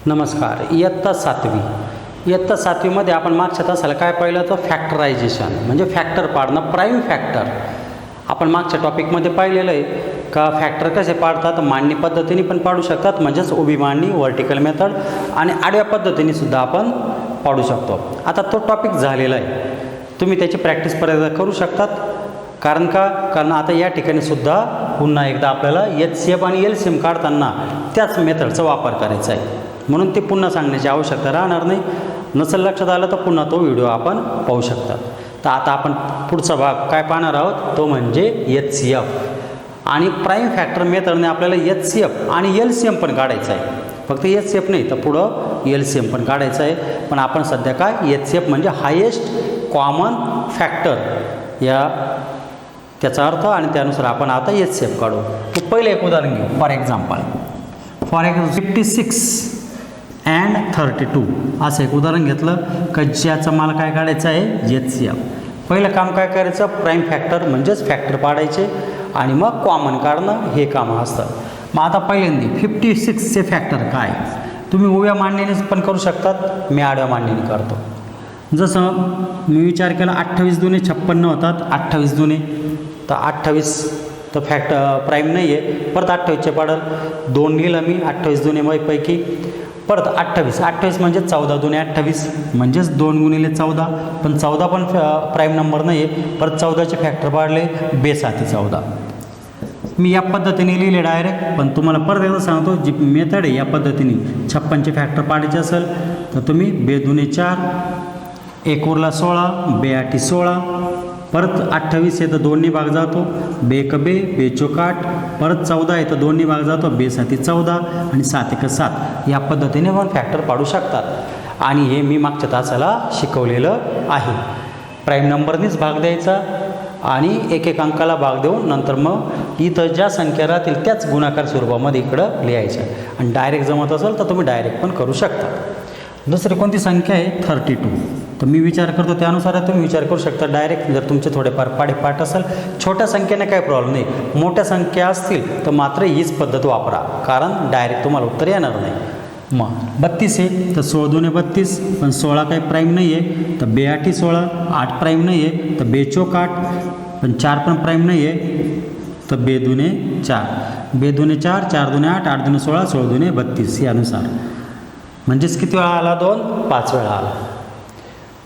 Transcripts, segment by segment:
नमस्कार. इयत्ता सातवीमध्ये आपण मागच्या तासाला काय पाहिलं तर फॅक्टरायझेशन म्हणजे फॅक्टर पाडणं, प्राईम फॅक्टर. आपण मागच्या टॉपिकमध्ये पाहिलेलं आहे का फॅक्टर कसे पाडतात, मांडणी पद्धतीने पण पाडू शकतात म्हणजेच उभी मांडणी वर्टिकल मेथड, आणि आडव्या पद्धतीने सुद्धा आपण पाडू शकतो. आता तो टॉपिक झालेला आहे, तुम्ही त्याची प्रॅक्टिस परत करू शकतात. कारण आता या ठिकाणी सुद्धा पुन्हा एकदा आपल्याला HCF आणि LCM काढताना त्याच मेथडचा वापर करायचा आहे, म्हणून ते पुन्हा सांगण्याची आवश्यकता राहणार नाही. नसेल लक्षात आलं तर पुन्हा तो व्हिडिओ आपण पाहू शकतात. तर आता आपण पुढचा भाग काय पाहणार आहोत तो म्हणजे HCF आणि प्राईम फॅक्टर मेथडने आपल्याला HCF आणि LCM पण काढायचं आहे. फक्त HCF नाही तर पुढं LCM पण काढायचं आहे. पण आपण सध्या काय HCF म्हणजे हायेस्ट कॉमन फॅक्टर या त्याचा अर्थ आणि त्यानुसार आपण आता HCF काढू. तर पहिलं एक उदाहरण घेऊ. फॉर एक्झाम्पल 56 अँड 32 असं एक उदाहरण घेतलं का ज्याचं मला काय काढायचं आहे HCF. पहिलं काम काय करायचं, प्राईम फॅक्टर म्हणजेच फॅक्टर पाडायचे आणि मग कॉमन काढणं हे काम असतं. मग आता पहिल्यांदा 56चे फॅक्टर काय, तुम्ही उभ्या मांडणीने पण करू शकतात, मी आडव्या मांडणीने करतो. जसं मी विचार केला 28 दुने 56 होतात, 28 दुने तर 28 तर प्राईम नाही आहे, परत 28चे पाडल 2 लिहिलं मी 28 दुने पैकी, परत 28 म्हणजे 14 दुने 28 म्हणजेच 2 गुणिले 14, पण 14 पण प्राईम नंबर नाही आहे. परत 14चे फॅक्टर पाडले बेसाती 14. मी या पद्धतीने लिहिले डायरेक्ट, पण तुम्हाला परत एकदा सांगतो जी मेथड आहे या पद्धतीने 56चे फॅक्टर पाडायचे असेल तर तुम्ही बे दुने 4, 1 उरला 16, बे 8 16, परत 28 आहे तर 2नी भाग जातो, बे 1 बे, बे 4 8, परत 14 आहे तर 2नी भाग जातो, बे 7 14 आणि 7 1 7. या पद्धतीने पण फॅक्टर पाडू शकतात आणि हे मी मागच्या तासाला शिकवलेलं आहे. प्राईम नंबरनीच भाग द्यायचा आणि एक एक अंकाला भाग देऊन नंतर मग इथं ज्या संख्या राहतील त्याच गुणाकार स्वरूपामध्ये इकडं लिहायच्या, आणि डायरेक्ट जमत असेल तर तुम्ही डायरेक्ट पण करू शकता. दुसरी कोणती संख्या आहे 32, तर मी विचार करतो त्यानुसार तुम्ही विचार करू शकता डायरेक्ट. जर तुमचे थोडेफार पाठ असेल, छोट्या संख्येने काही प्रॉब्लेम नाही, मोठ्या संख्या असतील तर मात्र हीच पद्धत वापरा, कारण डायरेक्ट तुम्हाला उत्तर येणार नाही. मग 32 आहे तर 16 दुने 32, पण 16 काही प्राईम नाही आहे तर बे 8 16, 8 प्राईम नाही आहे तर बे 4 8, पण 4 पण प्राईम नाही आहे तर बे दुने 4, बे दुने 4, 4 दुने 8, 8 दुने 16, 16 दुने 32 यानुसार. म्हणजेच किती वेळा आला 2, 5 वेळा आला.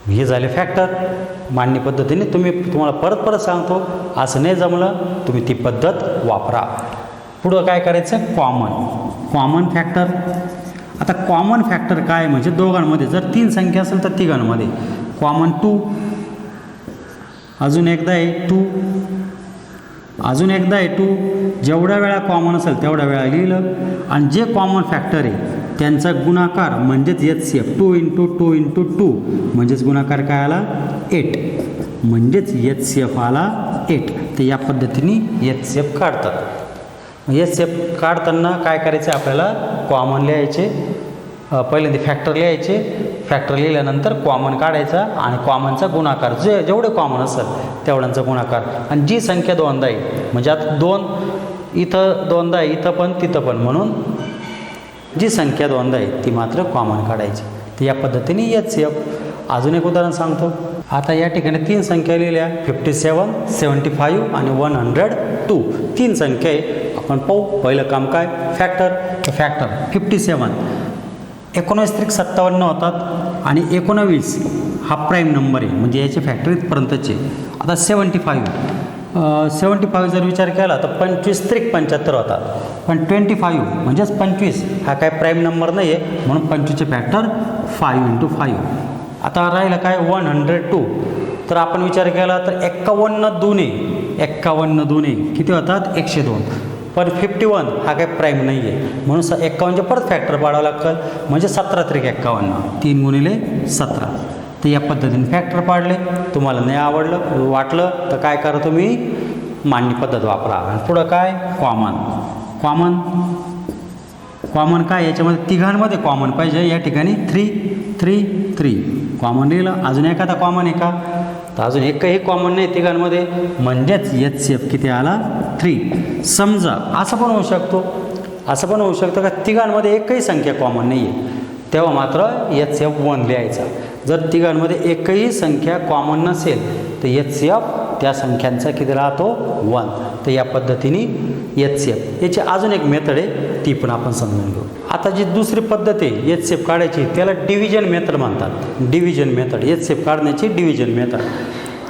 हे झाले फॅक्टर मांडणी पद्धतीने. तुम्हाला परत सांगतो, असं नाही जमलं तुम्ही ती पद्धत वापरा. पुढं काय करायचं, कॉमन फॅक्टर. आता कॉमन फॅक्टर काय म्हणजे दोघांमध्ये जर 3 संख्या असेल तर तिघांमध्ये कॉमन 2, अजून एकदा आहे 2, अजून एकदा आहे 2. जेवढ्या वेळा कॉमन असेल तेवढ्या वेळा लिहिलं, आणि जे कॉमन फॅक्टर आहे त्यांचा गुणाकार म्हणजेच HCF 2 × 2 × 2 म्हणजेच गुणाकार काय आला 8, म्हणजेच HCF आला 8. तर या पद्धतीने HCF काढतात. HCF काढताना काय करायचं आपल्याला, कॉमन लिहायचे, पहिल्यांदा फॅक्टर लिहायचे, फॅक्टर लिहिल्यानंतर कॉमन काढायचा आणि कॉमनचा गुणाकार जेवढे कॉमन असेल तेवढ्यांचा गुणाकार. आणि जी संख्या दोनदा आहे म्हणजे आता 2 इथं दोनदा आहे, इथं पण तिथं पण, म्हणून जी संख्या दोनदा आहे ती मात्र कॉमन काढायची. तर या पद्धतीने HCF. अजून एक उदाहरण सांगतो. आता या ठिकाणी 3 संख्या लिहिल्या 57, 75 आणि 102. 3 संख्या आहे, आपण पाहू. पहिलं काम काय, फॅक्टर. तर फॅक्टर 57 19 त्रिक 57 होतात आणि 19 हा प्राईम नंबर आहे म्हणजे याचे फॅक्टर इथपर्यंतचे. आता 75 जर विचार केला तर 25 त्रिक 75 होतात, पण 25 म्हणजेच 25 हा काय प्राईम नंबर नाही आहे, म्हणून 25चे फॅक्टर 5 × 5. आता राहिलं काय 102, तर आपण विचार केला तर 51 दुने किती होतात 102, पण 51 हा काय प्राईम नाही आहे, म्हणून 51चे परत फॅक्टर पाडावं लागतं, म्हणजे 17 त्रिक 51, 3 गुणिले 17. तर या पद्धतीने फॅक्टर पाडले. तुम्हाला नाही आवडलं वाटलं तर काय करा, तुम्ही मांडणी पद्धत वापरा. आणि पुढं काय, कॉमन काय, याच्यामध्ये तिघांमध्ये कॉमन पाहिजे. या ठिकाणी 3 कॉमन लिहिलं. अजून एखादा कॉमन आहे का, तर अजून एकही कॉमन नाही तिघांमध्ये, म्हणजेच HCF किती आला 3. समजा असं पण होऊ शकतं का तिघांमध्ये एकही संख्या कॉमन नाही आहे, तेव्हा मात्र HCF1 लिहायचा. जर तिघांमध्ये एकही संख्या कॉमन नसेल तर HCF त्या संख्यांचा किती राहतो 1. तर या पद्धतीने HCF. याची अजून एक मेथड आहे, ती पण आपण समजून घेऊ. आता जी दुसरी पद्धत आहे HCF काढायची त्याला डिव्हिजन मेथड म्हणतात. डिव्हिजन मेथड, HCF काढण्याची डिव्हिजन मेथड.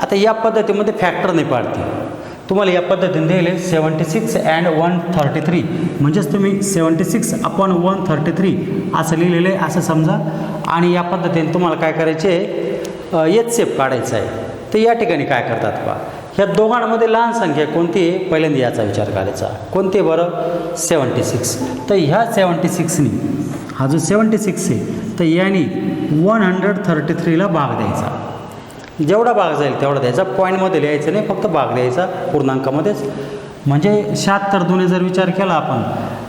आता या पद्धतीमध्ये फॅक्टर नाही पाडते. तुम्हाला या पद्धतीने दिले 76 and 133, म्हणजेच तुम्ही 76/133 असं लिहिलेलं आहे असं समजा. आणि या पद्धतीने तुम्हाला काय करायचे HCF काढायचं आहे. तर या ठिकाणी काय करतात पहा, ह्या दोघांमध्ये लहान संख्या कोणती आहे पहिल्यांदा याचा विचार करायचा. कोणती आहे बरं 76. तर ह्या 76नी हा जो 76 आहे तर याने 133ला भाग द्यायचा. जेवढा भाग जाईल तेवढा द्यायचा, पॉईंटमध्ये लिहायचं नाही, फक्त भाग द्यायचा पूर्णांकामध्येच. म्हणजे 76 दुने जर विचार केला आपण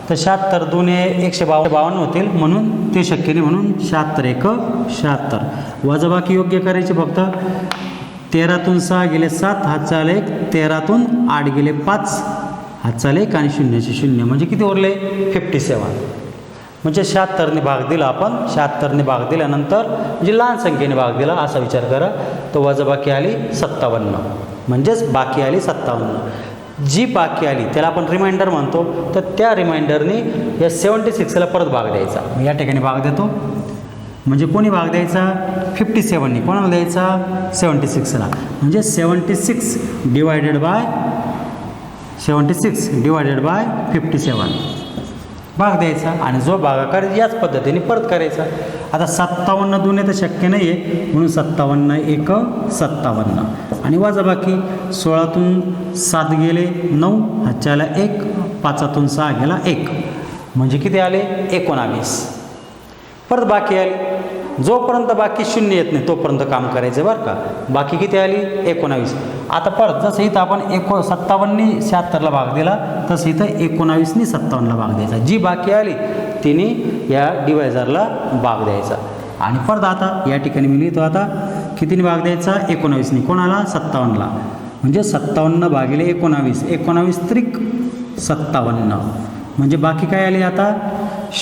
तर 76 दुने 152 होतील, म्हणून ते शक्य नाही, म्हणून 76 1 76. वजाबाकी योग्य करायची फक्त. 13तून 6 गेले 7, हातचा आला 1. 13तून 8 गेले 5, हातचा आला 1 आणि 0चे 0, म्हणजे किती उरले 57. म्हणजे 76ने भाग दिला आपण. 76ने भाग दिल्यानंतर म्हणजे लहान संख्येने भाग दिला असा विचार करा. तर वजाबाकी आली 57, म्हणजेच बाकी आली 57. जी बाकी आली त्याला आपण रिमाइंडर म्हणतो. तर त्या रिमाइंडरने या 76ला परत भाग द्यायचा. या ठिकाणी भाग देतो, म्हणजे कोणी भाग द्यायचा 57ने कोणाला द्यायचा 76ला. म्हणजे 76 डिवायडेड बाय 57 भाग द्यायचा. आणि जो भागाकार याच पद्धतीने परत करायचा. आता 57 दुने तर शक्य नाही आहे, म्हणून 57 1 57. आणि वजाबाकी 16तून 7 गेले 9, हातच्या आला 1, 5तून 6 गेला 1, म्हणजे किती आले 19. परत बाकी आली. जोपर्यंत बाकी 0 येत नाही तोपर्यंत काम करायचं बरं का. बाकी किती आली 19. आता परत जसं इथं आपण 57नी 76ला भाग दिला तसं इथं 19नी 57ला भाग द्यायचा. जी बाकी आली तिने या डिवायझरला भाग द्यायचा. आणि परत आता या ठिकाणी मी लिहितो आता कितीने भाग द्यायचा 19नी कोणाला 57ला. म्हणजे 57 भागिले 19, 19 त्रिक 57, म्हणजे बाकी काय आली आता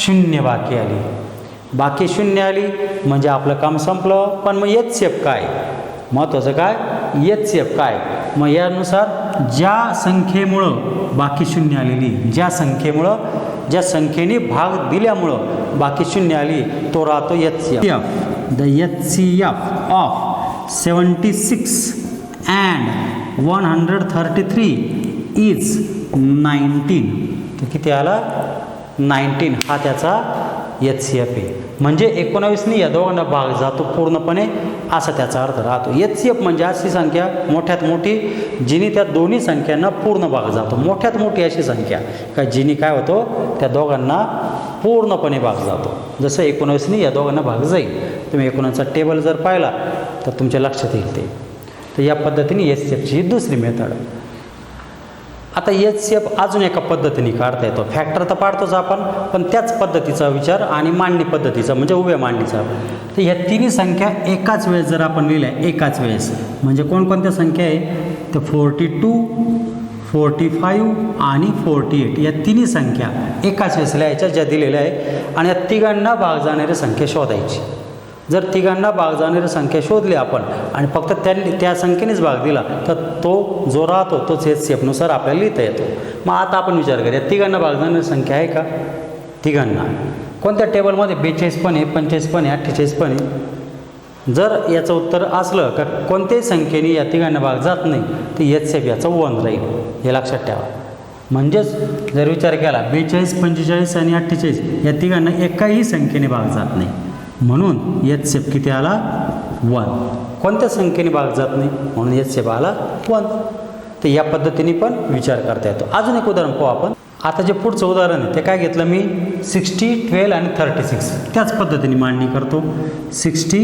0 बाकी आली. बाकी 0 आली म्हणजे आपलं काम संपलं. पण मग HCF काय महत्त्वाचं काय HCF काय. मग यानुसार ज्या संख्येमुळं बाकी 0 आलेली, ज्या संख्येने भाग दिल्यामुळं बाकी 0 आली तो राहतो HCF. The HCF of 76 and 133 is 19. तर किती आला 19. हा त्याचा HCF आहे. म्हणजे 19नी या दोघांना भाग जातो पूर्णपणे असा त्याचा अर्थ राहतो. HCF म्हणजे अशी संख्या मोठ्यात मोठी जिनी त्या दोन्ही संख्यांना पूर्ण भाग जातो. मोठ्यात मोठी अशी संख्या का जिनी काय होतो त्या दोघांना पूर्णपणे भाग जातो. जसं 19नी या दोघांना भाग जाईल. तुम्ही 19चा टेबल जर पाहिला तर तुमच्या लक्षात येईल ते. तर या पद्धतीने HCFची दुसरी मेथड. आता HCF अजून एका पद्धतीने काढता येतो. फॅक्टर तर पाडतोच आपण, पण त्याच पद्धतीचा विचार आणि मांडणी पद्धतीचा म्हणजे उभ्या मांडणीचा. तर ह्या तिन्ही संख्या एकाच वेळेस जर आपण लिहिल्या एकाच वेळेस, म्हणजे कोणकोणत्या संख्या आहे तर 42, 45 आणि 48 या तिन्ही संख्या एकाच वेळेस लिहायच्या ज्या दिलेल्या आहे. आणि या तिघांना भाग जाणारी संख्या शोधायची. जर तिघांना भाग जाणारी संख्या शोधली आपण आणि फक्त त्या संख्येनेच भाग दिला तर तो जो राहतो तोच HCFनुसार आपल्याला लिहिता येतो. मग आता आपण विचार करूया तिघांना भाग जाणारी संख्या आहे का. तिघांना कोणत्या टेबलमध्ये 42 पण आहे, 45 पण आहे, 48 पण आहे. जर याचं उत्तर असलं का कोणत्याही संख्येने या तिघांना भाग जात नाही तर HCF याचं 1 राहील. हे लक्षात ठेवा. म्हणजेच जर विचार केला 42, 45 आणि 48 या तिघांना एकाही संख्येने भाग जात नाही, म्हणून HCF किती आला 1. कोणत्या संख्येने भाग जात नाही म्हणून HCF आला 1. तर या पद्धतीने पण विचार करता येतो. अजून एक उदाहरण पाहू आपण. आता जे पुढचं उदाहरण आहे ते काय घेतलं मी 60, 12 आणि 36 त्याच पद्धतीने मांडणी करतो. 60,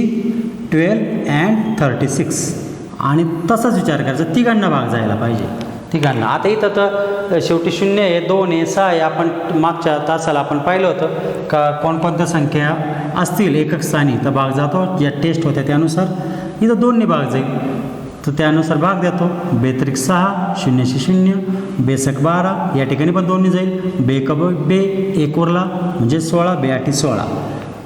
12 and 36 आणि तसाच विचार करायचा तिघांना भाग जायला पाहिजे. तिघांना आता इथं तर शेवटी 0 आहे, 2 आहे, 6 आहे. आपण मागच्या तासाला आपण पाहिलं होतं का कोणकोणत्या संख्या असतील एकक स्थानी तर भाग जातो. ज्या टेस्ट होत्या त्यानुसार इथं 2ने भाग जाईल तर त्यानुसार भाग देतो. 2 6, 0 0, 2 12 या ठिकाणी पण 2ने जाईल. 2 1 बे 1 उरला म्हणजे 16, 2 8 16.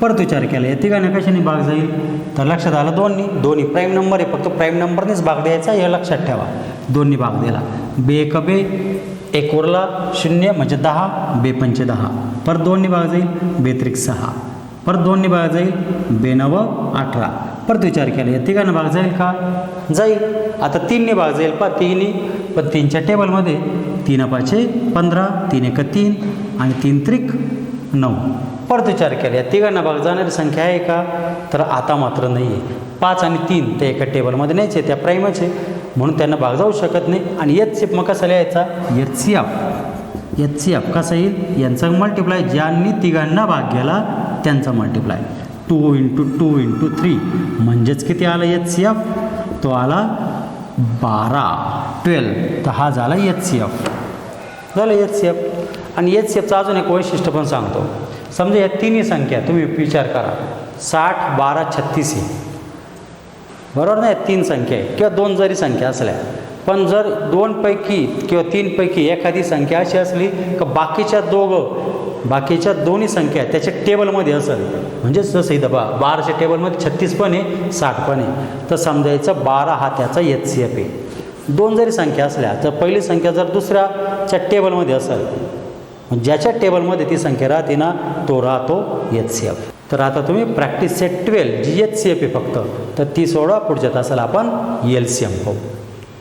परत विचार केला या तिघांना कशाने भाग जाईल तर लक्षात आलं दोन्ही प्राईम नंबर आहे, फक्त प्राईम नंबरनेच भाग द्यायचा हे लक्षात ठेवा. दोन्ही भाग दिला. बे एक बे, एक उरला 0 म्हणजे 10, बे पंचे 10. परत दोन्ही भाग जाईल, बे त्रिक 6. परत दोन्ही भाग जाईल, बे 9 18. परत विचार केला या तिघांना भाग जाईल का? जाईल. आता 3ने भाग जाईल तिन्ही, पण 3च्या टेबलमध्ये 3 पाचे 15, 3 एक 3 आणि 3 त्रिक 9. परत विचार केला या तिघांना भाग जाणारी संख्या आहे का? तर आता मात्र नाही आहे. 5 आणि 3 ते एका टेबलमध्ये नाहीचे, त्या प्राईमच आहे म्हणून त्यांना भाग जाऊ शकत नाही. आणि HCF मग कसा लिहायचा? HCF कसा येईल? यांचा मल्टिप्लाय, ज्यांनी तिघांना भाग गेला त्यांचा मल्टिप्लाय. 2 × 2 × 3 म्हणजेच किती आला HCF? तो आला 12 तर हा झाला HCF. झालं HCF. आणि HCFचं अजून एक वैशिष्ट्य पण सांगतो. समजा या तिन्ही संख्या तुम्ही विचार करा, 60 12 36 आहे बरोबर ना? 3 संख्या आहे किंवा 2 जरी संख्या असल्या, पण जर 2 पैकी किंवा 3 पैकी एखादी संख्या अशी असली की बाकीच्या दोन्ही संख्या त्याच्या टेबलमध्ये असेल, म्हणजे जसं इथं 12च्या टेबलमध्ये 36 पण आहे 60 पण आहे, तर समजायचं 12 हा त्याचा HCF आहे. 2 जरी संख्या असल्या तर पहिली संख्या जर दुसऱ्याच्या टेबलमध्ये असेल, ज्याच्या टेबलमध्ये ती संख्या राहते ना तो राहतो HCF. तर आता तुम्ही प्रॅक्टिस सेट 12 जी HCF आहे फक्त, तर ती सोडवा. पुढच्या तासाला आपण LCM पाहू.